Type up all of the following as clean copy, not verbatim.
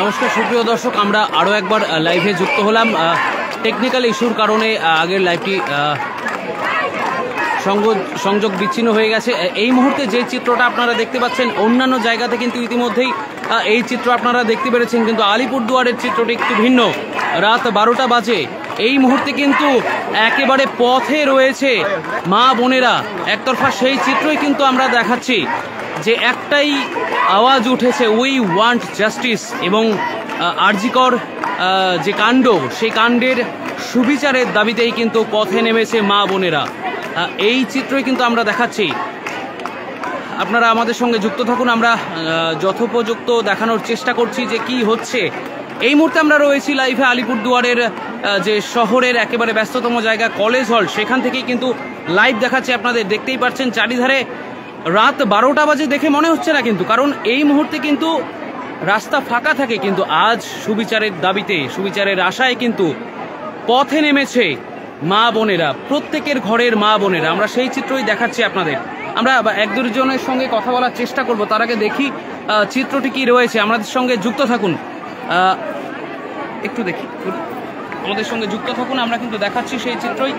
নমস্কার সুপ্রিয় দর্শক, আমরা আরও একবার লাইভে যুক্ত হলাম। টেকনিক্যাল ইস্যুর কারণে আগের লাইভটি সংযোগ বিচ্ছিন্ন হয়ে গেছে। এই মুহূর্তে যে চিত্রটা আপনারা দেখতে পাচ্ছেন, অন্যান্য জায়গাতে কিন্তু ইতিমধ্যেই এই চিত্র আপনারা দেখতে পেরেছেন, কিন্তু আলিপুরদুয়ারের চিত্রটি একটু ভিন্ন। রাত 12টা বাজে। এই মুহূর্তে কিন্তু একেবারে পথে রয়েছে মা বোনেরা। একতরফা সেই চিত্রই কিন্তু আমরা দেখাচ্ছি যে একটাই আওয়াজ উঠেছে, উই ওয়ান্ট জাস্টিস। এবং আরজিকর যে কাণ্ড, সেই কাণ্ডের সুবিচারের দাবিতেই কিন্তু পথে নেমেছে মা বোনেরা। এই চিত্রই কিন্তু আমরা দেখাচ্ছি। আপনারা আমাদের সঙ্গে যুক্ত থাকুন, আমরা যথোপযুক্ত দেখানোর চেষ্টা করছি যে কি হচ্ছে। এই মুহূর্তে আমরা রয়েছি লাইভে আলিপুরদুয়ারের যে শহরের একেবারে ব্যস্ততম জায়গা কলেজ হল, সেখান থেকেই কিন্তু লাইভ দেখাচ্ছে আপনাদের। দেখতেই পাচ্ছেন চারিধারে রাত 12টা বাজে দেখে মনে হচ্ছে না কিন্তু, কারণ এই মুহূর্তে কিন্তু রাস্তা ফাঁকা থাকে, কিন্তু আজ সুবিচারের দাবিতে, সুবিচারের আশায় কিন্তু পথে নেমেছে মা বোনেরা, প্রত্যেকের ঘরের মা বোনেরা। আমরা সেই চিত্রই দেখাচ্ছি আপনাদের। আমরা এক দুজনের সঙ্গে কথা বলার চেষ্টা করব, তার আগে দেখি চিত্রটি কি রয়েছে। আমাদের সঙ্গে যুক্ত থাকুন, একটু দেখি, আমাদের সঙ্গে যুক্ত থাকুন। আমরা কিন্তু দেখাচ্ছি সেই চিত্রই।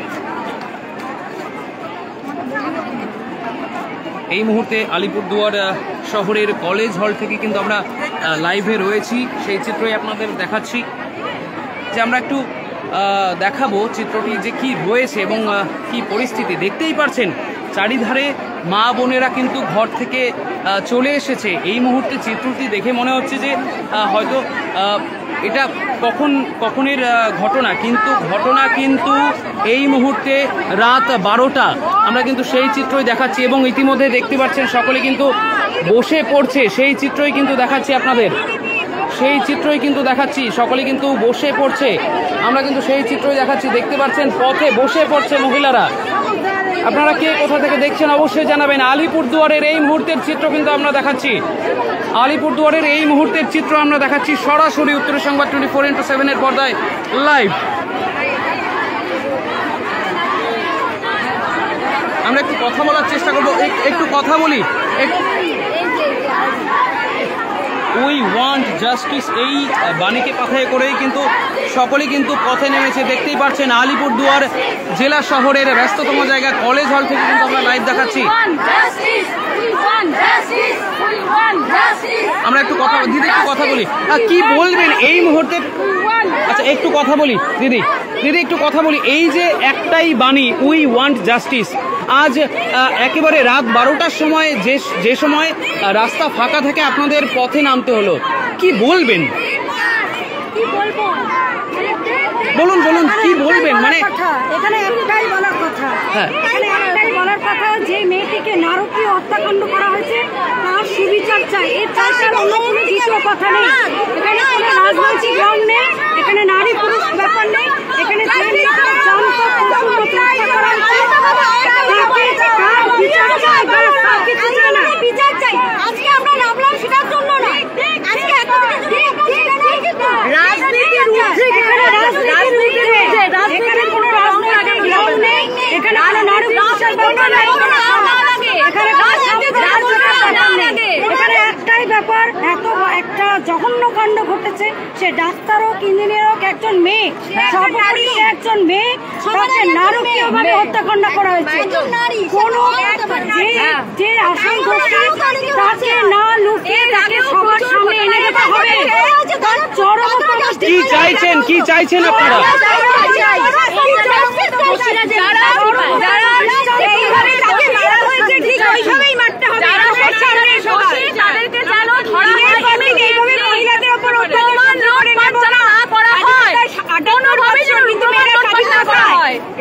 এই মুহূর্তে আলিপুরদুয়ার শহরের কলেজ হল থেকে কিন্তু আমরা লাইভে রয়েছি, সেই চিত্রই আপনাদের দেখাচ্ছি। যে আমরা একটু দেখাবো চিত্রটি যে কি রয়েছে এবং কি পরিস্থিতি। দেখতেই পারছেন চারিধারে মা বোনেরা কিন্তু ঘর থেকে চলে এসেছে। এই মুহূর্তে চিত্রটি দেখে মনে হচ্ছে যে হয়তো এটা কখনের ঘটনা, কিন্তু ঘটনা কিন্তু এই মুহূর্তে রাত 12টা। আমরা কিন্তু সেই চিত্রই দেখাচ্ছি এবং ইতিমধ্যে দেখতে পাচ্ছেন সকলে কিন্তু বসে পড়ছে, সেই চিত্রই কিন্তু দেখাচ্ছি আপনাদের। সেই চিত্রই কিন্তু দেখাচ্ছি, সকলে কিন্তু বসে পড়ছে। আমরা কিন্তু সেই চিত্রই দেখাচ্ছি। দেখতে পাচ্ছেন পথে বসে পড়ছে মহিলারা। আপনারা কে কোথা থেকে দেখছেন অবশ্যই জানাবেন। আলিপুরদুয়ারের এই মুহূর্তের চিত্র কিন্তু আমরা দেখাচ্ছি। আলিপুরদুয়ারের এই মুহূর্তের চিত্র আমরা দেখাচ্ছি সরাসরি উত্তরের সংবাদ 24x7 এর পর্দায় লাইভ। আমরা একটু কথা বলার চেষ্টা করবো, একটু কথা বলি। উই ওয়ান্ট জাস্টিস, এই বাণীকে পাথেয় করেই কিন্তু সকলেই কিন্তু পথে নেমেছে। দেখতেই পাচ্ছেন আলিপুরদুয়ার জেলা শহরের ব্যস্ততম জায়গা কলেজ হল থেকে কিন্তু আমরা লাইভ দেখাচ্ছি। আমরা একটু কথা, দিদি একটু কথা বলি, কি বলবেন এই মুহূর্তে? আচ্ছা একটু কথা বলি দিদি, একটু কথা বলি। এই যে একটাই বাণী, উই ওয়ান্ট জাস্টিস, আজ একেবারে রাত 12টার সময় যে সময় রাস্তা ফাঁকা থেকে আপনাদের পথে নামতে হলো, কি বলবেন? বলুন কি বলবেন? মানে এখানে একটাই বলার কথা, বলার কথা যে মেয়েটিকে নারকীয় হত্যাকাণ্ড করা হয়েছে তার সুবিচার চাই। এর চাইতে অন্য কোনো দ্বিতীয় কথা নেই। এখানে কোনো রাজনৈতিক রং নেই, এখানে নারী পুরুষ ব্যাপার নেই, এখানে বিচার চাই। আজকে আমরা নামলাম সেটার জন্য না, একটাই ব্যাপার, এত একটা জঘন্য কাণ্ড ঘটেছে। সে ডাক্তার হোক, ইঞ্জিনিয়ার হোক, একজন মেয়ে, একজন মেয়ে তাকে নারকীয়ভাবে হত্যাকাণ্ড করা হয়েছে। কোনো যে আসাম গোষ্ঠী তাকে না লুকিয়ে তাকে সবার সামনে এনে দিতে হবে। কি চাইছেন আপনারা?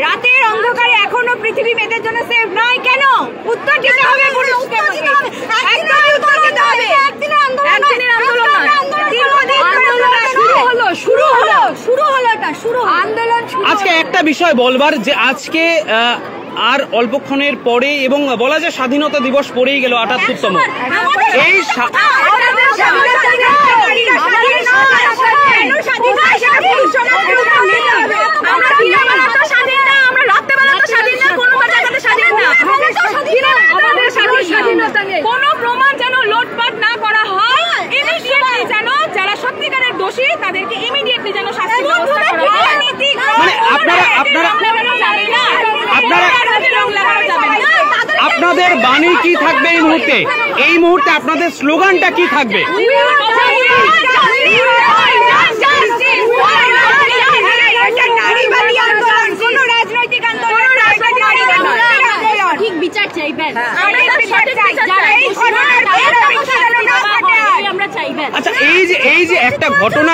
রাতের অন্ধকারে এখনো পৃথিবী মেয়েদের জন্য সেফ নয় কেন? উত্তর দিতে হবে। আজকে একটা বিষয় বলবার, যে আজকে আর অল্পক্ষণের পরে এবং বলা যায় স্বাধীনতা দিবস পরেই গেল 78তম। এই কোনো প্রমাণ যেন লোটপাট না করা হয়, যেন যারা সত্যিকারের আপনাদের বাণী কি থাকবে এই মুহূর্তে? এই মুহূর্তে আপনাদের স্লোগানটা কি থাকবে? বিচার চাইবেন। আচ্ছা, এই যে একটা ঘটনা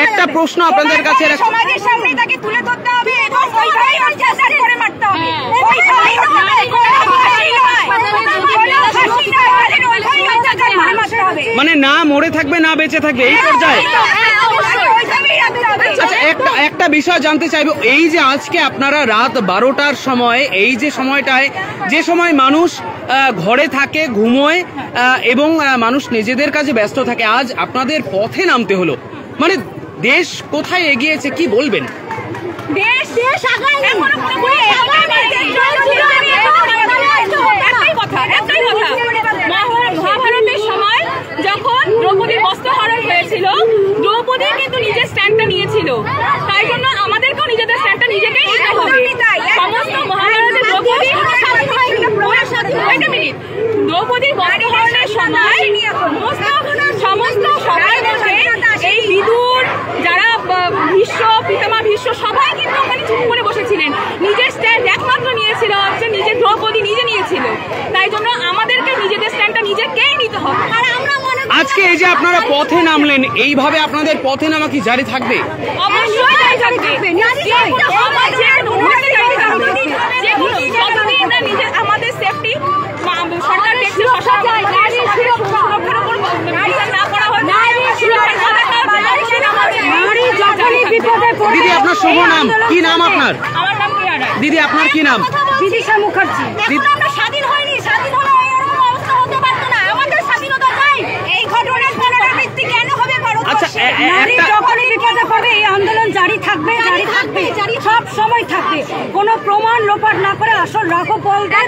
একটা প্রশ্ন আপনাদের কাছে সমাজের সামনে তাকে তুলে ধরতে হবে এবং ওইভাবেই অত্যাচার করে মারতে হবে। মানে না মরে থাকবে না বেঁচে থাকবে এই পর্যায়ে। আচ্ছা, একটা বিষয় জানতে চাইবো, এই যে আজকে আপনারা রাত 12টার সময়, এই যে সময়টায়, যে সময় মানুষ ঘরে থাকে, ঘুমোয় এবং মানুষ নিজেদের কাজে ব্যস্ত থাকে, আজ আপনাদের পথে নামতে হলো, মানে দেশ কোথায় এগিয়েছে কি বলবেন? মহাভারতের সময় যখন দ্রৌপদীর বস্ত্রহরণ হয়েছিল, দ্রৌপদী কিন্তু নিজের স্ট্যান্ডটা নিয়েছিল, তাই জন্য আমাদেরকেও নিজেদের স্ট্যান্ডটা নিজেকেই নিতে হবে। সমস্ত মহাভারতের দ্রৌপদীর দ্রৌপদীর বস্ত্রহরণের সময় সমস্ত সবার মধ্যে এই বিদুর, যারা ভীষ্ম, পিতামহ ভীষ্ম, সবাই কিন্তু ওখানে চুপ করে বসেছিলেন। নিজের স্ট্যান্ড একমাত্র নিয়েছিল হচ্ছে নিজের দ্রৌপদী নিজে নিয়েছিল, তাই জন্য আমাদেরকে নিজেদের স্ট্যান্ডটা নিজেকেই নিতে হবে। আর আমরা আজকে এই যে আপনারা পথে নামলেন, এইভাবে আপনাদের পথে নামা কি জারি থাকবে? অবশ্যই জারি থাকবে। আমাদের সেফটি সরকার দেখছে, দিদি আপনার শুভ নাম কি? নাম আপনার? আমার নাম প্রিয়া রায়। দিদি আপনার কি নাম? বিদিশা মুখার্জি। আমরা স্বাধীন হয়নি, স্বাধীন হলে এরকম অবস্থা হতে পারতো না। আমাদের স্বাধীনতা চাই। এই ঘটনার পুনরাবৃত্তি কেন হবে? আচ্ছা, নারী যখনই বিপদে পড়বে এই আন্দোলন জারি থাকবে, জারি থাকবে, সব সময় থাকবে। কোনো প্রমাণ লোপাট না করে আসল রাখো বলবে।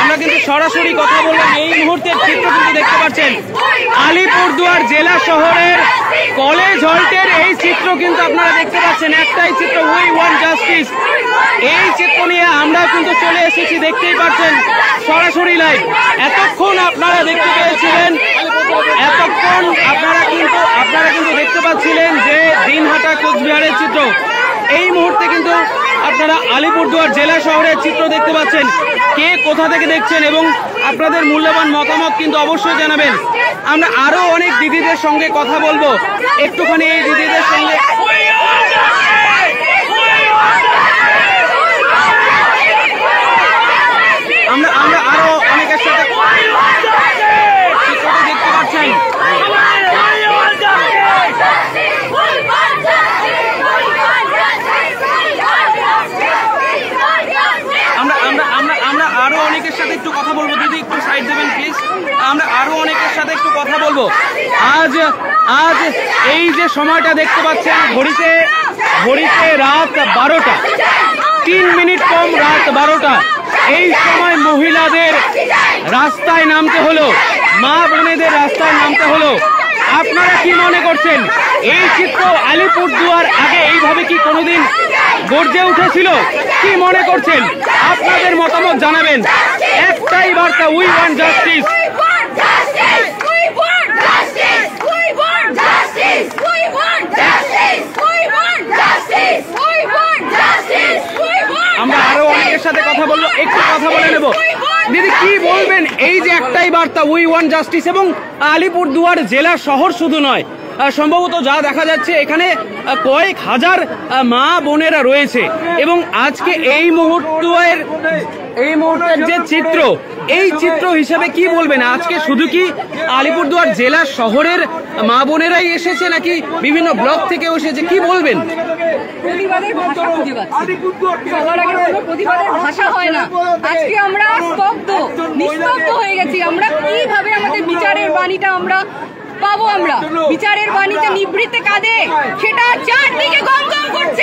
আমরা কিন্তু সরাসরি কথা বললাম। এই মুহূর্তের চিত্র কিন্তু দেখতে পাচ্ছেন আলিপুরদুয়ার জেলা শহরের কলেজ হল্টের এই চিত্র কিন্তু আপনারা দেখতে পাচ্ছেন। একটাই চিত্র, উই ওয়ান্ট জাস্টিস। এই চিত্র নিয়ে আমরা কিন্তু চলে এসেছি, দেখতেই পাচ্ছেন সরাসরি লাইভ। এতক্ষণ আপনারা দেখতে পেয়েছিলেন, এতক্ষণ আপনারা কিন্তু দেখতে পাচ্ছিলেন যে দিনহাটা কোচবিহারের চিত্র। এই মুহূর্তে কিন্তু আপনারা আলিপুরদুয়ার জেলা শহরের চিত্র দেখতে পাচ্ছেন। কে কোথা থেকে দেখছেন এবং আপনাদের মূল্যবান মতামত কিন্তু অবশ্যই জানাবেন। আমরা আরো অনেক দিদিদের সঙ্গে কথা বলবো, একটুখানি এই দিদিদের সঙ্গে আমরা আরো অনেকের সাথে চিত্রটা দেখতে পাচ্ছেন। আমরা আরো অনেকের সাথে একটু কথা বলবো। দিদি একটু সাইড দেবেন প্লিজ। আমরা আরো অনেকের সাথে একটু কথা বলবো। আজ এই যে সময়টা দেখতে পাচ্ছেন, ঘড়িতে রাত 12টা, 3 মিনিট কম রাত 12টা। এই সময় মহিলাদের রাস্তায় নামতে হলো, মা বোনেদের রাস্তায় নামতে হলো। আপনারা কি মনে করছেন এই চিত্র আলিপুরদুয়ার আগে এইভাবে কি কোনোদিন গর্জে উঠেছিল? কি মনে করছেন? আপনাদের মতামত জানাবেন। একটাই বার্তা, উই ওয়ান্ট জাস্টিস। আমরা আরো অনেকের সাথে কথা বলবো, একটু কথা বলে নেব। দিদি কি বলবেন এই যে একটাই বার্তা, উই ওয়ান্ট জাস্টিস, এবং আলিপুরদুয়ার জেলা শহর শুধু নয়, সম্ভবত যা দেখা যাচ্ছে এখানে কয়েক হাজার মা বোনেরা রয়েছে এবং আজকে এই মুহূর্তের যে চিত্র, এই চিত্র হিসেবে কি বলবেন? আজকে শুধু কি আলিপুরদুয়ার জেলা শহরের মা বোনেরাই এসেছে নাকি বিভিন্ন ব্লক থেকে এসেছে, কি বলবেন? প্রতিবাদের ভাষা খুঁজে পাচ্ছি, সবার আগে কোনো প্রতিবাদের ভাষা হয় না। আজকে আমরা স্তব্ধ, নিস্তব্ধ হয়ে গেছি। আমরা কিভাবে আমাদের বিচারের বাণীটা আমরা পাবো? আমরা বিচারের বাণীতে নিবৃত্তে কাঁদে, সেটা চারদিকে গম গম করছে।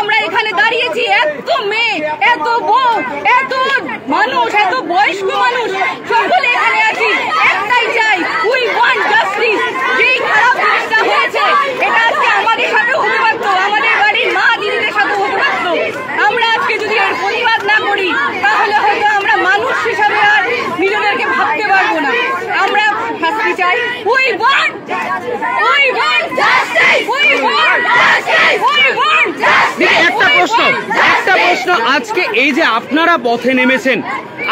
আমরা এখানে দাঁড়িয়েছি, এত মেয়ে, এত বউ, এত মানুষ, এত বয়স্ক মানুষ সকলে এখানে আছি, একটাই চাই, উই ওয়ান্ট জাস্টিস। যেই খারাপ জিনিসটা হয়েছে এটা আজকে আমাদের সাথে হতে পারত, আমাদের বাড়ির মা দিদিদের সাথে হতে পারত। আমরা আজকে যদি এর প্রতিবাদ না করি তাহলে হয়তো আমরা মানুষ হিসাবে আর নিজেদেরকে ভাবতে পারবো না। আমরা শাস্তি চাই, we want justice, we want justice, we want justice. একটা প্রশ্ন, আজকে এই যে আপনারা পথে নেমেছেন,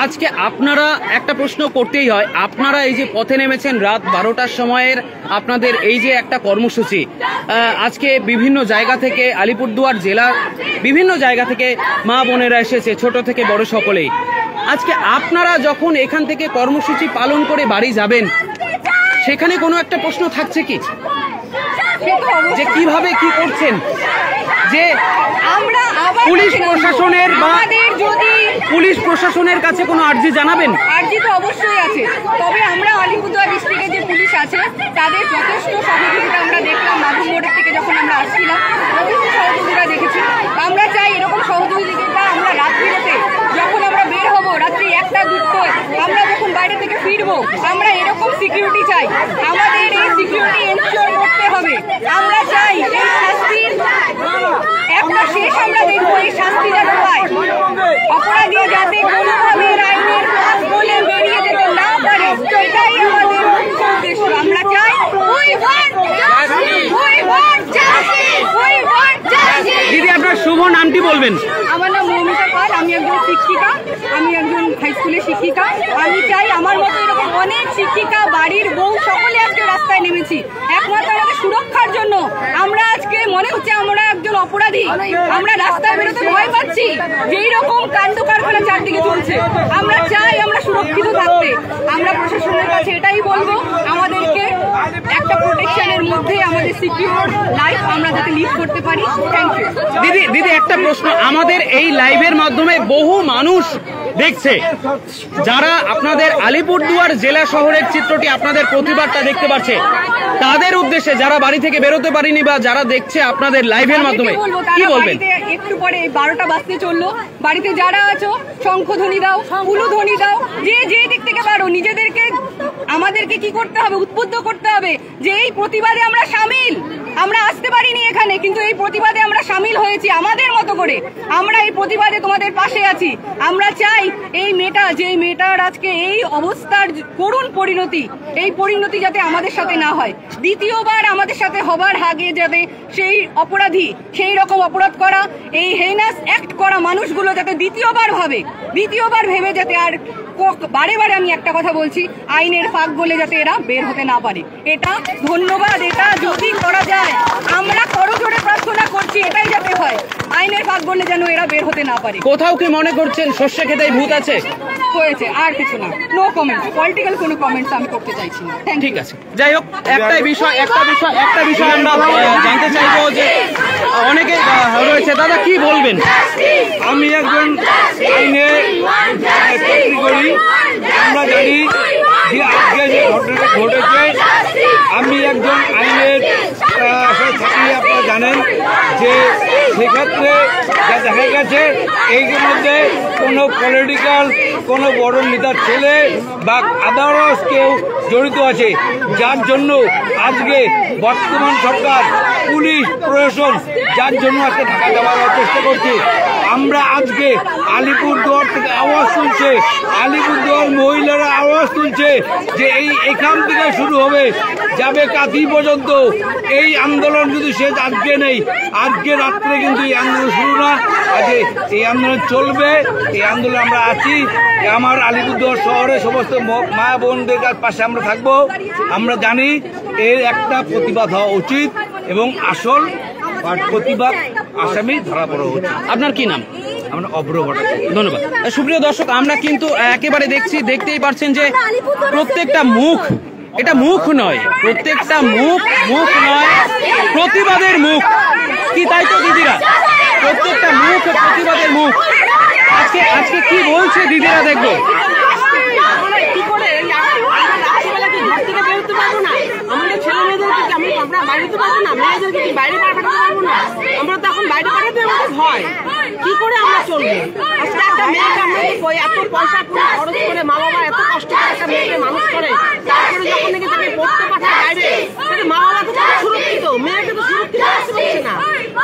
আজকে আপনারা একটা প্রশ্ন করতেই হয়, আপনারা এই যে পথে নেমেছেন রাত 12টার সময়ের আপনাদের এই যে একটা কর্মসূচি, আজকে বিভিন্ন জায়গা থেকে, আলিপুরদুয়ার জেলার বিভিন্ন জায়গা থেকে মা বোনেরা এসেছে, ছোট থেকে বড় সকলেই। আজকে আপনারা যখন এখান থেকে কর্মসূচি পালন করে বাড়ি যাবেন, সেখানে কোনো একটা প্রশ্ন থাকছে কি যে কিভাবে কি করছেন, যে আমরা পুলিশ প্রশাসনের বা যদি পুলিশ প্রশাসনের কাছে কোনো আর্জি জানাবেন? আর্জি তো অবশ্যই আছে, তবে আমরা আলিপুরদুয়ার ডিস্ট্রিক্টের যে পুলিশ আছে তাদের যথেষ্ট সহযোগিতা আমরা দেখলাম। মাধব মোড়ের থেকে যখন আমরা আসছিলাম যথেষ্ট সহযোগিতা দেখেছি। আমরা চাই এরকম সহযোগিতা আমরা রাত্রিতে যখন আমরা বের হবো, রাত্রি 1টা 2টোয় আমরা যখন বাইরে থেকে ফিরবো, আমরা এরকম সিকিউরিটি চাই। আমাদের এই সিকিউরিটি এনশিওর করতে হবে। আমরা চাই এই শাস্তির একটা শেষ আমরা দেখবো, এই শাস্তি যেন পায়, অপরাধী যাতে কোনোভাবে আইনের পথ বলে বেরিয়ে যেতে না পারে, এটাই আমাদের মুখ্য উদ্দেশ্য। আমরা চাই we want justice, we want justice, we want justice. দিদি, আপনার শুভ নামটি বলবেন? আমার নাম মৌমিতা পাল, আমি একজন শিক্ষিকা, আমি একজন হাই স্কুলের শিক্ষিকা। আমি চাই আমার মতো এরকম অনেক শিক্ষিকা, বাড়ির বউ সকলে আজকে রাস্তায় নেমেছি একমাত্র আমাদের সুরক্ষার জন্য। আমরা আজকে মনে হচ্ছে আমরা একজন অপরাধী, আমরা রাস্তায় বেরোতে ভয় পাচ্ছি, যেই রকম কাণ্ড কারখানা চারদিকে চলছে। আমরা চাই আমরা সুরক্ষিত থাকতে। আমরা প্রশাসনের কাছে এটাই বলবো, আমাদেরকে একটা প্রোটেকশনের মধ্যে আমাদের সিকিউর লাইফ আমরা যাতে লিড করতে পারি। Thank you. দিদি, একটা প্রশ্ন, আমাদের এই লাইভের মাধ্যমে বহু মানুষ দেখছে, যারা আপনাদের আলিপুরদুয়ার জেলা শহরের চিত্রটি, আপনাদের প্রতিবাদটা দেখতে পাচ্ছে, তাদের উদ্দেশ্যে যারা বাড়ি থেকে বেরোতে পারেনি বা যারা দেখছে আপনাদের লাইভের মাধ্যমে কি বলবেন? একটু পরে 12টা বাজতে চললো, বাড়িতে যারা আছো শঙ্খধ্বনি দাও, উলুধ্বনি দাও, যে দিক থেকে পারো নিজেদেরকে, আমাদেরকে কি করতে হবে, উদ্বুদ্ধ করতে হবে যে এই প্রতিবাদে আমরা সামিল। আমরা আসতে পারিনি এখানে, কিন্তু এই প্রতিবাদে আমরা সামিল হয়েছি আমাদের মতো করে। আমরা এই প্রতিবাদে তোমাদের পাশে আছি। আমরা চাই এই মেয়েটা, যে মেয়েটার আজকে এই অবস্থার করুণ পরিণতি, এই পরিণতি যাতে আমাদের সাথে না হয়। দ্বিতীয়বার আমাদের সাথে হবার আগে যাতে সেই অপরাধী, সেই রকম অপরাধ করা, এই হেইনাস অ্যাক্ট করা মানুষগুলো যাতে দ্বিতীয়বার ভেবে যাতে আর বারে বারে, আমি একটা কথা বলছি, আইনের ফাঁক বলে যাতে এরা বের হতে না পারে। এটা ধন্যবাদ, এটা যদি করা যায়, আমরা করজোড়ে প্রার্থনা করছি এটাই যাতে হয়, আইনের ফাঁক বলে যেন এরা বের হতে না পারে। কোথাও কি মনে করছেন শস্য খেতেই ভূত আছে? হয়েছে, আর কিছু না, নো কমেন্ট, পলিটিক্যাল কোনো কমেন্টস আমি করতে চাইছি না। ঠিক আছে, যাই হোক, একটা বিষয় আমরা জানতে চাইবো যে অনেকে রয়েছে, দাদা কি বলবেন? আমি একজন আইনে চাকরি করি, আমরা জানি যে আজকে যে ঘটনাটা ঘটেছে, আমি একজন আইনের চাকরি, আপনারা জানেন যে সেক্ষেত্রে যা দেখা গেছে এই মধ্যে কোনো পলিটিক্যাল, কোনো বড় নেতার ছেলে বা আদারস কেউ জড়িত আছে, যার জন্য আজকে বর্তমান সরকার, পুলিশ প্রশাসন যার জন্য আজকে ঢাকা যাওয়ার চেষ্টা করছে। আমরা আজকে আলিপুরদুয়ার থেকে আওয়াজ তুলছে, আলিপুরদুয়ার মহিলারা আওয়াজ তুলছে যে এখান থেকে শুরু হবে, যাবে কাঁথি পর্যন্ত। এই আন্দোলন যদি শেষ আজকে নেই, আজকে রাত্রে কিন্তু এই আন্দোলন শুরু না, আজকে এই আন্দোলন চলবে। এই আন্দোলন আমরা আছি, আমার আলিপুরদুয়ার শহরে সমস্ত মা বোনদের পাশে আমরা থাকবো। আমরা জানি এর একটা প্রতিবাদ হওয়া উচিত এবং আসল প্রতিবাদ আসামি ধরা পড়া উচিত। আপনার কি নাম? আমরা অভ্র ভট্টাচার্য। ধন্যবাদ। সুপ্রিয় দর্শক, আমরা কিন্তু একেবারে দেখতেই পাচ্ছেন যে প্রত্যেকটা মুখ, এটা মুখ নয়, প্রত্যেকটা মুখ নয়, প্রতিবাদের মুখ। কি তাই তো দিদিরা? প্রত্যেকটা মুখ প্রতিবাদের মুখ। আজকে কি বলছে দিদিরা দেখবো। কি করে ঘর থেকে বেরোতে পারবো না, আমাদের ছেলে মেয়েদেরকে আমি আমরা বাইরে তো পাবো না, মেয়েদেরকে কি বাইরে পাঠাতে পারবো না? আমরা তো এখন বাইরে পাঠাতে আমাদের ভয়, কি করে আমরা চলবো? আজকে একটা মেয়েকে আমরা এত পয়সা করে খরচ করে মা বাবা এত কষ্ট করে একটা মেয়েকে মানুষ করে, তারপরে যখন নাকি তাকে পড়তে পাঠায় বাইরে, তাহলে মা বাবা তো সুরক্ষিত, মেয়েকে তো সুরক্ষিত রাখতে পারছে না,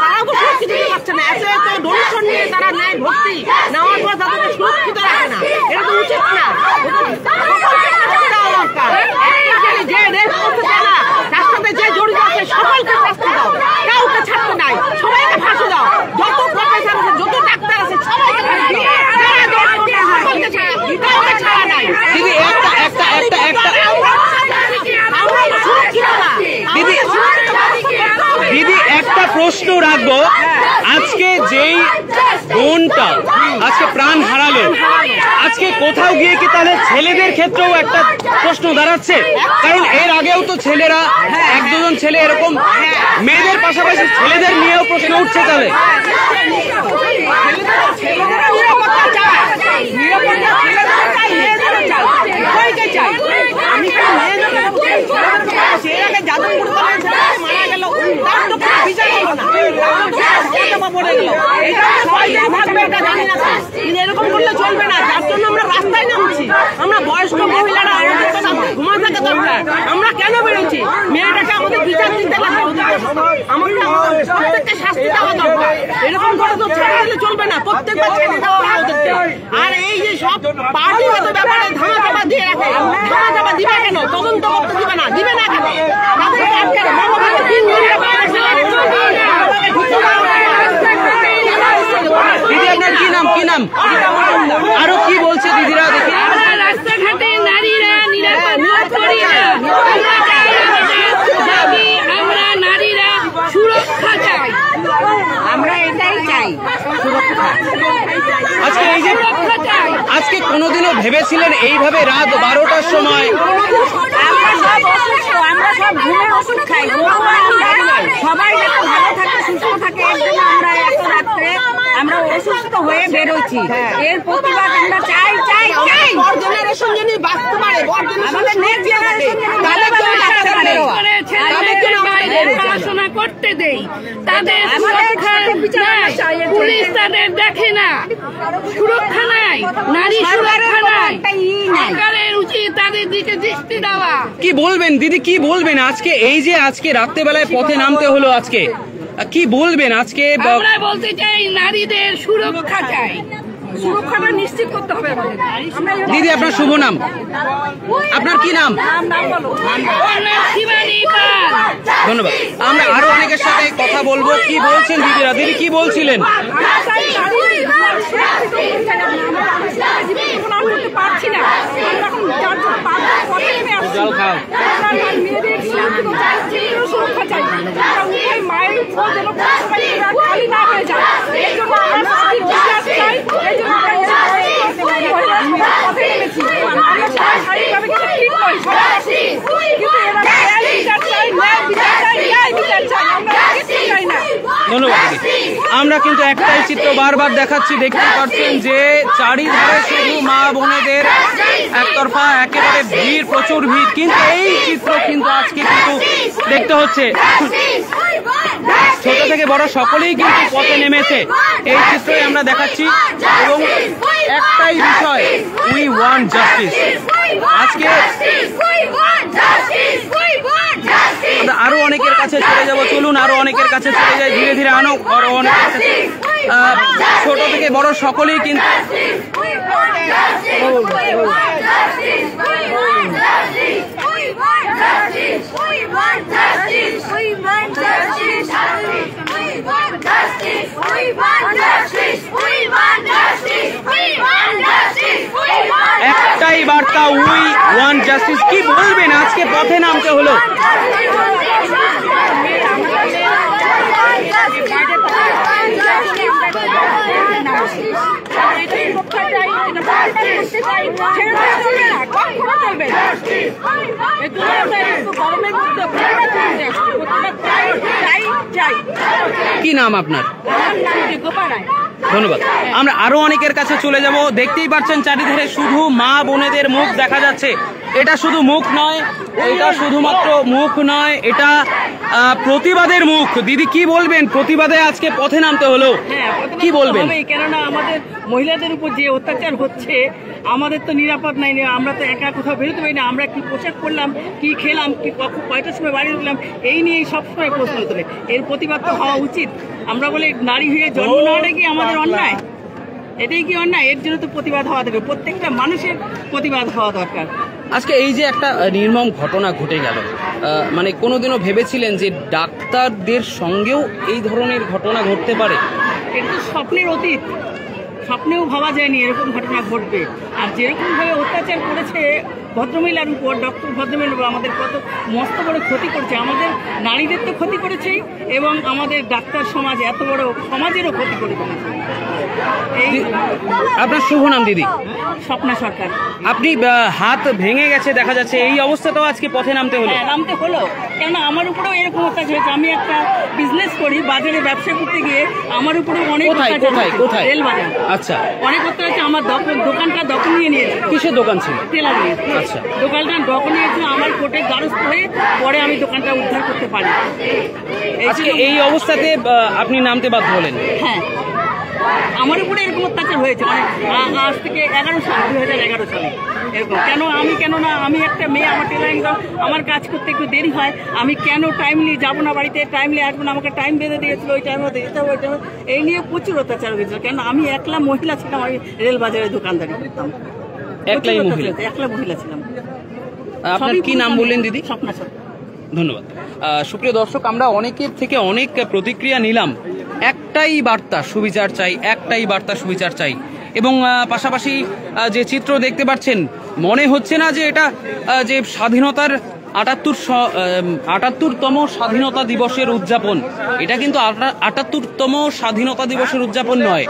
তারাও তো সুরক্ষিত দিতে পারছে না। এত এত ডোনেশন নিয়ে তারা নেয় ভর্তি, নেওয়ার পর তাদেরকে সুরক্ষিত রাখে না, এটা তো উচিত না। যে রেপ করতে চায় না, তার সাথে যে জড়িত আছে সকলকে শাস্তি দাও, কাউকে ছাড়তে নাই, সবাইকে ফাঁসি দাও। যত প্রফেসর আছে, যত ডাক্তার আছে, সবাইকে ফাঁসি দাও, সকলকে ছাড়া নাই। দিদি দিদি একটা প্রশ্ন রাখবো, আজকে যেই বোনটা আজকে প্রাণ হারালো, আজকে কোথাও গিয়ে কি তাহলে ছেলেদের ক্ষেত্রেও একটা প্রশ্ন দাঁড়াচ্ছে? কারণ এর আগেও তো ছেলেরা, এক দুজন ছেলে এরকম মেয়েদের পাশাপাশি ছেলেদের নিয়েও প্রশ্ন উঠছে, তাহলে এরকম করলে চলবে না, যার জন্য আমরা রাস্তায় নামছি। আমরা বয়স্ক মহিলারা ঘুমা থাকা দরকার, আমরা কেন বেরোচ্ছি? মেয়েটাকে আমাদের বিচার দিতে আমাদের প্রত্যেকটা শাস্তি দেওয়া দরকার। এরকম করে তো ছেড়ে দিলে চলবে না, প্রত্যেকবার ছেড়ে দেওয়া ওদেরকে। আর এই যে সব পার্টিগত ব্যাপারে ধামা চাপা দিয়ে রাখে, ধামা চাপা দিবে কেন? তদন্ত করতে দিবে না, দিবে না কেন? তাদেরকে আটকে দিদি আপনার কি নাম? কি নাম? আরো কি বলছে দিদিরা দেখি। রাস্তাঘাটে নারীরা নিরাপদ করি না, আমরা নারীরা সুরক্ষা চাই, আমরা এটাই চাই, আজকে এই যে আজকে কোনোদিনও ভেবেছিলেন এইভাবে রাত 12টার সময়? আমরা সব ঘুমের ওষুধ খাই, সবাই যাতে ভালো থাকে, সুস্থ থাকে, এর জন্য আমরা এত রাত্রে আমরা অসুস্থ হয়ে বেরোচ্ছি। এর প্রতিবাদ আমরা চাই চাই চাই। জেনারেশন যদি বাঁচতে পারে, আমাদের নেক্সট জেনারেশন পড়াশোনা করতে দেই, তাদের পুলিশ তাদের দেখে না, সুরক্ষা নাই, নারী সুরক্ষা নাই, সরকারের উচিত তাদের দিকে দৃষ্টি দেওয়া। কি বলবেন দিদি, কি বলবেন আজকে এই যে আজকে রাত্রেবেলায় পথে নামতে হলো, আজকে কি বলবেন? আজকে আমরা বলতে চাই নারীদের সুরক্ষা চাই, সুরক্ষাটা নিশ্চিত করতে হবে আমাদের। দিদি আপনার শুভ নাম? আপনার কি নাম? ধন্যবাদ। আমরা আরো অনেকের সাথে কথা বলবো। কি বলছেন দিদিরা? দিদি কি বলছিলেন? পারছি না, জল খাও। সুরক্ষা চাই, মায়ের খালি না হয়ে যায়, এই জন্য আমরা চাই, এই জন্য ধন্যবাদ। আমরা কিন্তু একটাই চিত্র বারবার দেখাচ্ছি, দেখতে পাচ্ছেন যে চারিধারে শুধু মা বোনেদের একতরফা একেবারে ভিড়, প্রচুর ভিড়, কিন্তু এই চিত্র কিন্তু আজকে কিন্তু দেখতে হচ্ছে ছোট থেকে বড় সকলেই কিন্তু পথে নেমেছে। এই চিত্রই আমরা দেখাচ্ছি এবং একটাই বিষয়, উই ওয়ান্ট জাস্টিস। আজকে আমরা আরো অনেকের কাছে চলে যাব, চলুন আরো অনেকের কাছে চলে যাই, ধীরে ধীরে আরো অনেকের কাছে, ছোট থেকে বড় সকলেই কিন্তু একটাই বার্তা, উই ওয়ান্ট জাস্টিস। কি বলবেন আজকে পথে নামতে হলো? কি নাম আপনার? ধন্যবাদ। আমরা আরো অনেকের কাছে চলে যাব। দেখতেই পাচ্ছেন চারিধারে শুধু মা বোনেদের মুখ দেখা যাচ্ছে। এটা শুধু মুখ নয়, এটা শুধুমাত্র মুখ নয়, এটা প্রতিবাদের মুখ। দিদি কি বলবেন, প্রতিবাদে আজকে পথে নামতে হলো, কি বলবেন? কেননা আমাদের মহিলাদের উপর যে অত্যাচার হচ্ছে, আমাদের তো নিরাপদ নাই, আমরা তো একা কোথাও বেরোতে পারি না, আমরা কি পোশাক পরলাম, কি খেলাম, কি কয়টার সময় বাড়ি উঠলাম, এই নিয়ে সবসময় প্রশ্ন তোলে। এর প্রতিবাদ তো হওয়া উচিত। আমরা বলে নারী হয়ে জন্ম নেওয়াটা কি আমাদের অন্যায়? এটাই কি অন্যায়? এর জন্য তো প্রতিবাদ হওয়া দরকার, প্রত্যেকটা মানুষের প্রতিবাদ হওয়া দরকার। আজকে এই যে একটা নির্মম ঘটনা ঘটে গেল, মানে কোনোদিনও ভেবেছিলেন যে ডাক্তারদের সঙ্গেও এই ধরনের ঘটনা ঘটতে পারে? এটা তো স্বপ্নের অতীত, স্বপ্নেও ভাবা যায়নি এরকম ঘটনা ঘটবে। আর যেরকমভাবে অত্যাচার করেছে ভদ্রমহিলার উপর, ডক্টর ভদ্রমহিলার উপর, আমাদের কত মস্ত বড় ক্ষতি করেছে, আমাদের নারীদের তো ক্ষতি করেছেই, এবং আমাদের ডাক্তার সমাজ, এত বড় সমাজেরও ক্ষতি করে ফেলেছে। আপনার শুভ নাম দিদি? স্বপ্না সরকার। আপনি হাত ভেঙে গেছে দেখা যাচ্ছে, এই অবস্থাতেও আজকে পথে নামতে হলো? হ্যাঁ, নামতে হলো। কেন আমার উপরেও এরকম অত্যাচার হয়েছে। আমি একটা বিজনেস করি, বাজারে ব্যবসা করতে গিয়ে আমার উপরেও অনেক কোথায়? রেল বাজার। আচ্ছা, অনেক অত্যাচার। আমার দোকানটা দখল নিয়ে নিয়েছে। কিসের দোকান ছিল? টেলারিং। আচ্ছা, দোকানটা দখল নিয়েছিল, আমার কোর্টে দ্বারস্থ হয়ে পরে আমি দোকানটা উদ্ধার করতে পারি। আজকে এই অবস্থাতে আপনি নামতে বাধ্য হলেন? হ্যাঁ, আমার উপরে এরকম অত্যাচার হয়েছে, মানে আজ থেকে 2011 সালে এরকম। কেননা আমি একটা মেয়ে, আমার টেলারিং, আমার কাজ করতে একটু দেরি হয়, আমি কেন টাইমলি যাবো না বাড়িতে, টাইমলি আসবো না, আমাকে টাইম বেঁধে দিয়েছিল, ওই টাইমে দিতে হবে, ওই টাইমে। এই নিয়ে প্রচুর অত্যাচার হয়েছিল। কেন আমি একলা মহিলা ছিলাম, আমি রেল বাজারে দোকানদারি করতাম। একলা মহিলা ছিলাম। আপনার কি নাম বললেন দিদি? স্বপ্না সরকার। ধন্যবাদ। সুপ্রিয় দর্শক, আমরা অনেকের থেকে অনেক প্রতিক্রিয়া নিলাম। একটাই বার্তা, সুবিচার চাই, একটাই বার্তা, সুবিচার চাই। এবং পাশাপাশি যে চিত্র দেখতে পাচ্ছেন, মনে হচ্ছে না যে এটা যে স্বাধীনতার ৭৮তম স্বাধীনতা দিবসের উদযাপন। এটা কিন্তু ৭৮তম স্বাধীনতা দিবসের উদযাপন নয়।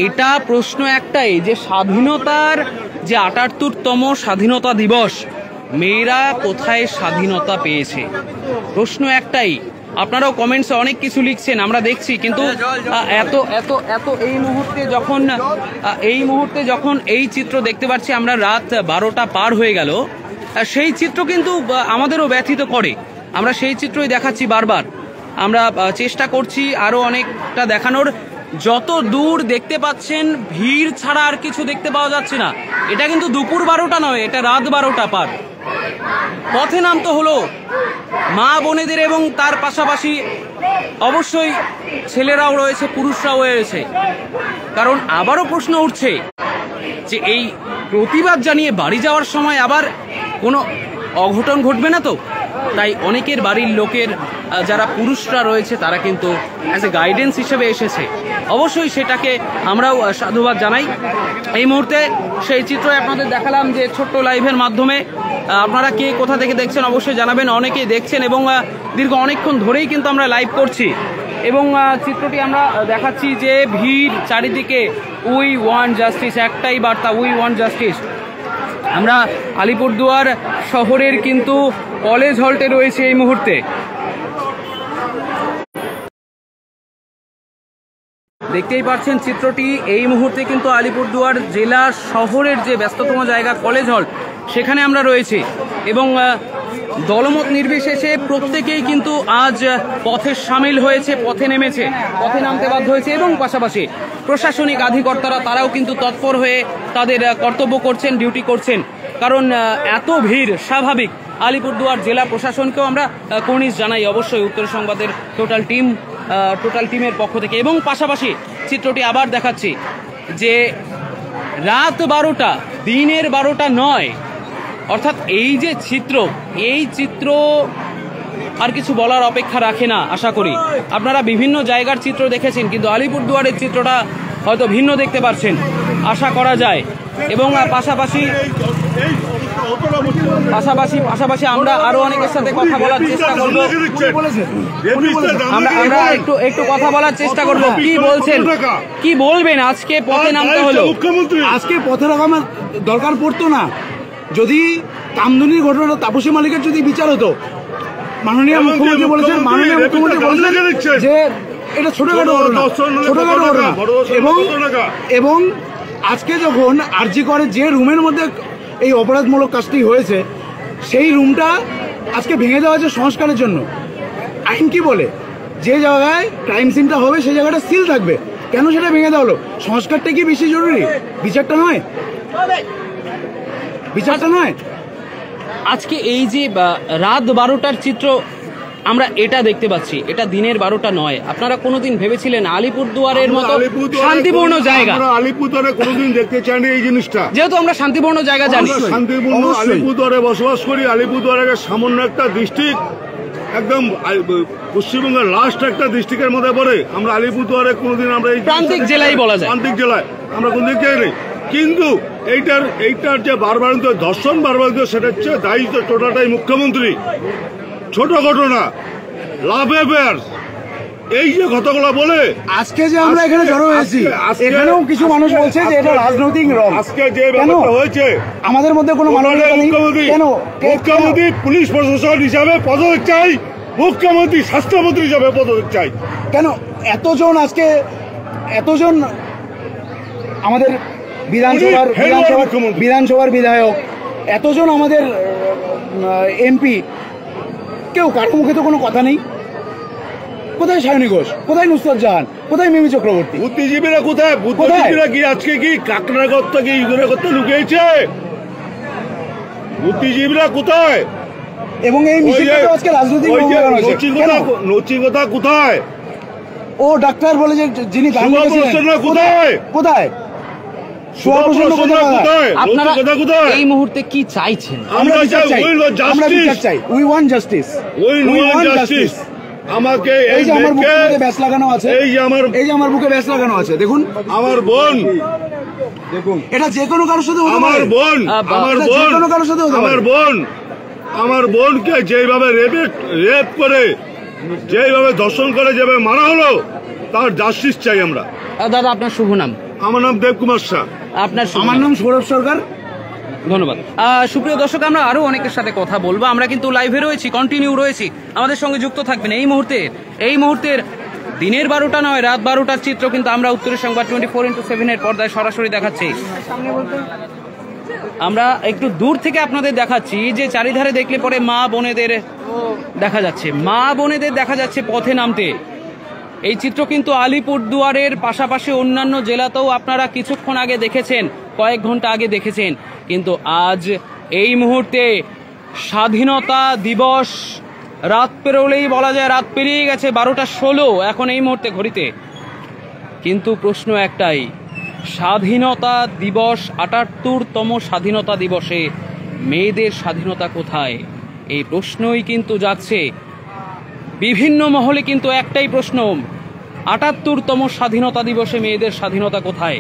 এটা প্রশ্ন একটাই যে স্বাধীনতার যে ৭৮তম স্বাধীনতা দিবস, মেয়েরা কোথায় স্বাধীনতা পেয়েছে? প্রশ্ন একটাই। আপনারাও কমেন্টসে অনেক কিছু লিখছেন, আমরা দেখছি, কিন্তু এত এত এত এই মুহূর্তে যখন এই চিত্র দেখতে পাচ্ছি আমরা, রাত 12টা পার হয়ে গেল, সেই চিত্র কিন্তু আমাদেরও ব্যথিত করে। আমরা সেই চিত্রই দেখাচ্ছি বারবার, আমরা চেষ্টা করছি আরো অনেকটা দেখানোর। যত দূর দেখতে পাচ্ছেন ভিড় ছাড়া আর কিছু দেখতে পাওয়া যাচ্ছে না। এটা কিন্তু দুপুর 12টা নয়, এটা রাত 12টা পার। পথে নামতে হলো মা বোনেদের, এবং তার পাশাপাশি অবশ্যই ছেলেরাও রয়েছে, পুরুষরাও রয়েছে। কারণ আবারও প্রশ্ন উঠছে যে এই প্রতিবাদ জানিয়ে বাড়ি যাওয়ার সময় আবার কোনো অঘটন ঘটবে না তো? তাই অনেকের বাড়ির লোকের যারা পুরুষরা রয়েছে তারা কিন্তু অ্যাজ এ গাইডেন্স হিসেবে এসেছে। অবশ্যই সেটাকে আমরাও সাধুবাদ জানাই। এই মুহূর্তে সেই চিত্র আপনাদের দেখালাম যে ছোট্ট লাইভের মাধ্যমে। আপনারা কে কোথা থেকে দেখছেন অবশ্যই জানাবেন। অনেকেই দেখছেন এবং দীর্ঘ অনেকক্ষণ ধরেই কিন্তু আমরা লাইভ করছি, এবং চিত্রটি আমরা দেখাচ্ছি যে ভিড় চারিদিকে। উই ওয়ান্ট জাস্টিস, একটাই বার্তা, উই ওয়ান্ট জাস্টিস। আমরা আলিপুরদুয়ার শহরের কিন্তু কলেজ হলটে রয়েছে এই মুহূর্তে। দেখতেই পাচ্ছেন চিত্রটি, এই মুহূর্তে কিন্তু আলিপুরদুয়ার জেলা শহরের যে ব্যস্ততম জায়গা কলেজ হল, সেখানে আমরা রয়েছি। এবং দলমত নির্বিশেষে প্রত্যেকেই কিন্তু আজ পথে সামিল হয়েছে, পথে নেমেছে, পথে নামতে বাধ্য হয়েছে। এবং পাশাপাশি প্রশাসনিক আধিকর্তারা তারাও কিন্তু তৎপর হয়ে তাদের কর্তব্য করছেন, ডিউটি করছেন। কারণ এত ভিড় স্বাভাবিক। আলিপুরদুয়ার জেলা প্রশাসনকেও আমরা কর্নিশ জানাই অবশ্যই, উত্তর সংবাদের টোটাল টিমের পক্ষ থেকে। এবং পাশাপাশি চিত্রটি আবার দেখাচ্ছি যে রাত 12টা, দিনের 12টা নয়। অর্থাৎ এই যে চিত্র, এই চিত্র আর কিছু বলার অপেক্ষা রাখে না। আশা করি আপনারা বিভিন্ন জায়গার চিত্র দেখেছেন, কিন্তু আলিপুরদুয়ারের চিত্রটা হয়তো ভিন্ন দেখতে পাচ্ছেন, আশা করা যায়। এবং পাশাপাশি আমরা আরো অনেকের সাথে কথা বলার চেষ্টা করব। আমরা একটু কথা বলার চেষ্টা করব। কি বলছেন, কি বলবেন? আজকে পথে নামতে হলো। আজকে পথে নামার দরকার পড়তো না যদি কামদুনির ঘটনাটা তাপসী মালিকের যদি বিচার হতো। মাননীয় মুখ্যমন্ত্রী বলেছেন যে এটা ছোটখাটো ঘটনা, এবং আজকে যখন আরজি করে যে রুমের মধ্যে এই অপরাধমূলক কাজটি হয়েছে, সেই রুমটা আজকে ভেঙে দেওয়া হয়েছে সংস্কারের জন্য। আইন কি বলে? যে জায়গায় ক্রাইম সিনটা হবে সেই জায়গাটা সিল থাকবে, কেন সেটা ভেঙে দেওয়া হলো? সংস্কারটা কি বেশি জরুরি? বিচারটা নয়? বিচারটা নয়? আজকে এই যে রাত 12টার চিত্র আমরা এটা দেখতে পাচ্ছি, এটা দিনের 12টা নয়। আপনারা কোনোদিন ভেবেছিলেন আলিপুরদুয়ারের মতো শান্তিপূর্ণ জায়গা? আমরা আলিপুরদুয়ারে কোনোদিন দেখতে চাইনি এই জিনিসটা, যেহেতু আমরা শান্তিপূর্ণ জায়গা জানি। শান্তিপূর্ণ আলিপুরদুয়ারে বসবাস করি। আলিপুরদুয়ারের সামান্য একটা ডিস্ট্রিক্ট, একদম পশ্চিমবঙ্গের লাস্ট একটা ডিস্ট্রিক্টের মধ্যে পড়ে। আমরা আলিপুরদুয়ারে কোনোদিন আমরা এই প্রান্তিক জেলাই বলা যায়, প্রান্তিক জেলায় আমরা কোনোদিন যাইনি। কিন্তু এইটার যে বারবারিত ধর্ষণ বারবারিত, সেটা হচ্ছে দায়িত্ব টোটাটাই মুখ্যমন্ত্রী। ছোট ঘটনা, লাভ অ্যাফেয়ার্স, এই যে কথাগুলো বলে আজকে যে আমরা এখানে জড়ো হয়েছি, এখানেও কিছু মানুষ বলছে যে এটা রাজনৈতিক রং। আজকে যে ব্যাপারটা হয়েছে, আমাদের মধ্যে কোনো মানবিকতা নেই। কেন? মুখ্যমন্ত্রী পুলিশ প্রশাসন হিসাবে পদত্যাগ চাই, মুখ্যমন্ত্রী স্বাস্থ্যমন্ত্রী হিসাবে পদত্যাগ চাই। কেন এতজন আমাদের বিধানসভার বিধায়ক, এতজন আমাদের এমপি, কেউ কারো মুখে তো কোনো কথা নেই? কোথায় সায়নী ঘোষ, কোথায় নুসরত জাহান, কোথায় মিমি চক্রবর্তী? বুদ্ধিজীবীরা কোথায়? বুদ্ধিজীবীরা কি আজকে কি কাকনাগর থেকে ইঁদুরের করতে লুকিয়েছে? বুদ্ধিজীবীরা কোথায়? এবং এই মিছিলটা আজকে রাজনৈতিক নচিকতা কোথায়? ও ডাক্তার বলে যে যিনি গান লিখেছিলেন, কোথায়? কোথায়? আপনারা এই মুহূর্তে কি চাইছেন? আমরা বিচার চাই। We want justice. আমাকে এই যে আমার বুকে ব্যাস লাগানো আছে, এই যে আমার বুকে ব্যাস লাগানো আছে, দেখুন আমার বোন, দেখুন এটা যে কোনো কারোর সাথে হতে পারে। আমার বোন আমার বোনকে যেভাবে রেপ করে, যেভাবে ধর্ষণ করে, যেভাবে মারা হলো, তার জাস্টিস চাই আমরা। দাদা আপনার শুভ নাম? আমার নাম দেবকুমার শাহ। আমার নাম সৌরভ সরকার। ধন্যবাদ। সুপ্রিয় দর্শক, আমরা আরো অনেকের সাথে কথা বলবো। আমরা কিন্তু লাইভে রয়েছি, কন্টিনিউ রয়েছি, আমাদের সঙ্গে যুক্ত থাকবেন। এই মুহূর্তের দিনের 12টা নয়, রাত 12টার চিত্র কিন্তু আমরা উত্তরের সংবাদ 24x7 এর পর্দায় সরাসরি দেখাচ্ছি। আমরা একটু দূর থেকে আপনাদের দেখাচ্ছি যে চারিধারে দেখলে পরে মা বোনেদের দেখা যাচ্ছে পথে নামতে। এই চিত্র কিন্তু আলিপুরদুয়ারের পাশাপাশি অন্যান্য জেলাতেও আপনারা কিছুক্ষণ আগে দেখেছেন, কয়েক ঘন্টা আগে দেখেছেন। কিন্তু আজ এই মুহূর্তে স্বাধীনতা দিবস, রাত পেরোলেই বলা যায়, রাত পেরিয়ে গেছে 12:16 এখন এই মুহূর্তে ঘড়িতে। কিন্তু প্রশ্ন একটাই, স্বাধীনতা দিবস, ৭৮তম স্বাধীনতা দিবসে মেয়েদের স্বাধীনতা কোথায়? এই প্রশ্নই কিন্তু যাচ্ছে বিভিন্ন মহলে। কিন্তু একটাই প্রশ্ন, ৭৮তম স্বাধীনতা দিবসে মেয়েদের স্বাধীনতা কোথায়?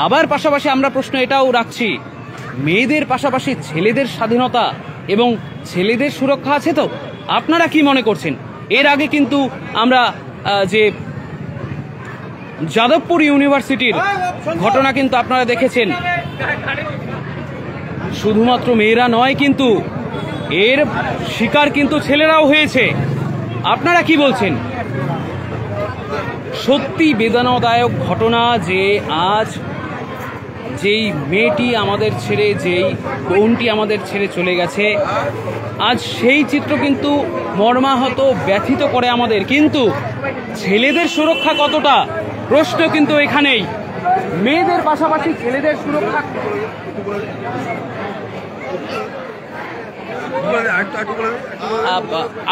আবার পাশাপাশি আমরা প্রশ্ন এটাও রাখছি, মেয়েদের পাশাপাশি ছেলেদের স্বাধীনতা এবং ছেলেদের সুরক্ষা আছে তো? আপনারা কি মনে করছেন? এর আগে কিন্তু আমরা যে যাদবপুর ইউনিভার্সিটির ঘটনা কিন্তু আপনারা দেখেছেন, শুধুমাত্র মেয়েরা নয়, কিন্তু এর শিকার কিন্তু ছেলেরাও হয়েছে। আপনারা কি বলছেন? সত্যি বেদনাদায়ক ঘটনা যে আজ যেই মেয়েটি আমাদের ছেড়ে, যেই বোনটি আমাদের ছেড়ে চলে গেছে, আজ সেই চিত্র কিন্তু মর্মাহত, ব্যথিত করে আমাদের। কিন্তু ছেলেদের সুরক্ষা কতটা, প্রশ্ন কিন্তু এখানেই। মেয়েদের পাশাপাশি ছেলেদের সুরক্ষা।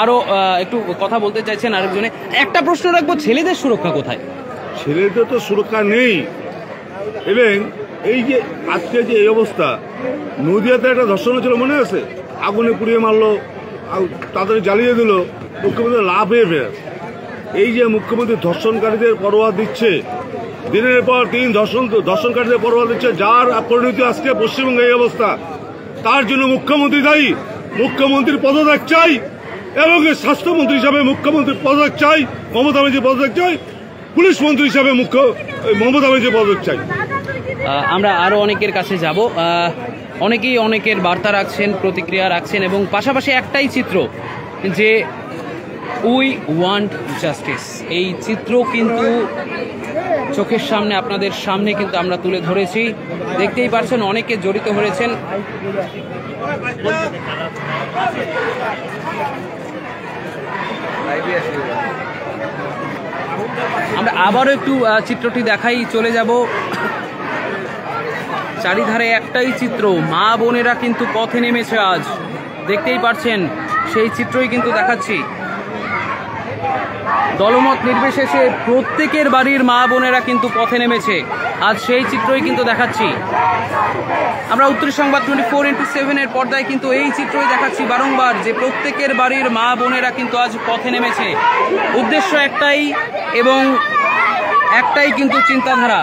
আরো একটু কথা বলতে চাইছেন আরেকজনে। একটা প্রশ্ন রাখবো, ছেলেদের সুরক্ষা কোথায়? ছেলেদের তো সুরক্ষা নেই। এবং এই যে আজকে যে এই অবস্থা, নদিয়াতে একটা ধর্ষণ ছিল, মনে আছে? আগুনে পুড়িয়ে মারলো, তাদের জ্বালিয়ে দিল। মুখ্যমন্ত্রী লাভ এফেয়ার, এই যে মুখ্যমন্ত্রী ধর্ষণকারীদের পরোয়া দিচ্ছে, দিনের পর দিন ধর্ষণকারীদের পরোয়া দিচ্ছে, যার পরিণতি আজকে পশ্চিমবঙ্গে এই অবস্থা, তার জন্য মুখ্যমন্ত্রী দায়ী। মুখ্যমন্ত্রীর পদত্যাগ চাই এবং স্বাস্থ্যমন্ত্রী হিসাবে মুখ্যমন্ত্রীর পদত্যাগ চাই, মমতা ব্যানার্জির পদত্যাগ চাই, পুলিশ মন্ত্রী হিসাবে মমতা ব্যানার্জির পদত্যাগ চাই। আমরা আরো অনেকের কাছে যাব, অনেকেই অনেকের বার্তা রাখছেন, প্রতিক্রিয়া রাখছেন, এবং পাশাপাশি একটাই চিত্র যে উই ওয়ান্ট জাস্টিস। এই চিত্র কিন্তু চোখের সামনে আপনাদের সামনে কিন্তু আমরা তুলে ধরেছি। দেখতেই পাচ্ছেন অনেকে জড়িত হয়েছেন। আমরা আবারও একটু চিত্রটি দেখাই, চলে যাব। চারিধারে একটাই চিত্র, মা বোনেরা কিন্তু পথে নেমেছে আজ। দেখতেই পাচ্ছেন সেই চিত্রই কিন্তু দেখাচ্ছি। দলমত নির্বিশেষে প্রত্যেকের বাড়ির মা বোনেরা কিন্তু পথে নেমেছে আজ, সেই চিত্রই কিন্তু দেখাচ্ছি। আমরা উত্তর সংবাদ 24x7 এর পর্দায় কিন্তু এই চিত্রই দেখাচ্ছি বারংবার, যে প্রত্যেকের বাড়ির মা বোনেরা কিন্তু আজ পথে নেমেছে। উদ্দেশ্য একটাই এবং একটাই কিন্তু চিন্তাধারা।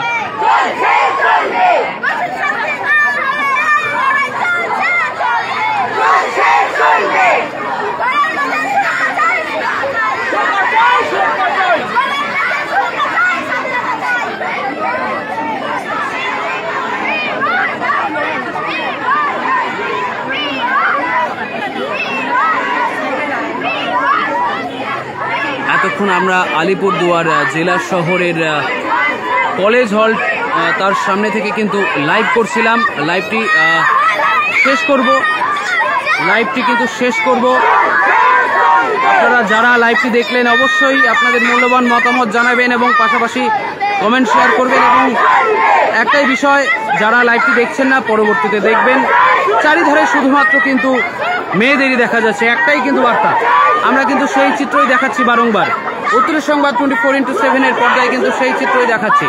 এতক্ষণ আমরা আলিপুরদুয়ার জেলা শহরের কলেজ হল তার সামনে থেকে কিন্তু লাইভ করছিলাম। লাইভটি শেষ করব। আপনারা যারা লাইভটি দেখলেন অবশ্যই আপনাদের মূল্যবান মতামত জানাবেন এবং পাশাপাশি কমেন্ট শেয়ার করবেন। এবং একটাই বিষয়, যারা লাইভটি দেখছেন না পরবর্তীতে দেখবেন, চারিধারে শুধুমাত্র কিন্তু মেয়েদেরই দেখা যাচ্ছে, একটাই কিন্তু বার্তা। আমরা কিন্তু সেই চিত্রই দেখাচ্ছি বারংবার। উত্তরের সংবাদ 24x7 এর পর্দায় কিন্তু সেই চিত্রই দেখাচ্ছি।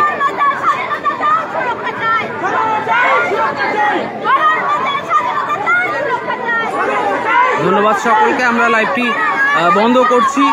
ধন্যবাদ সকলকে। আমরা লাইভটি বন্ধ করছি।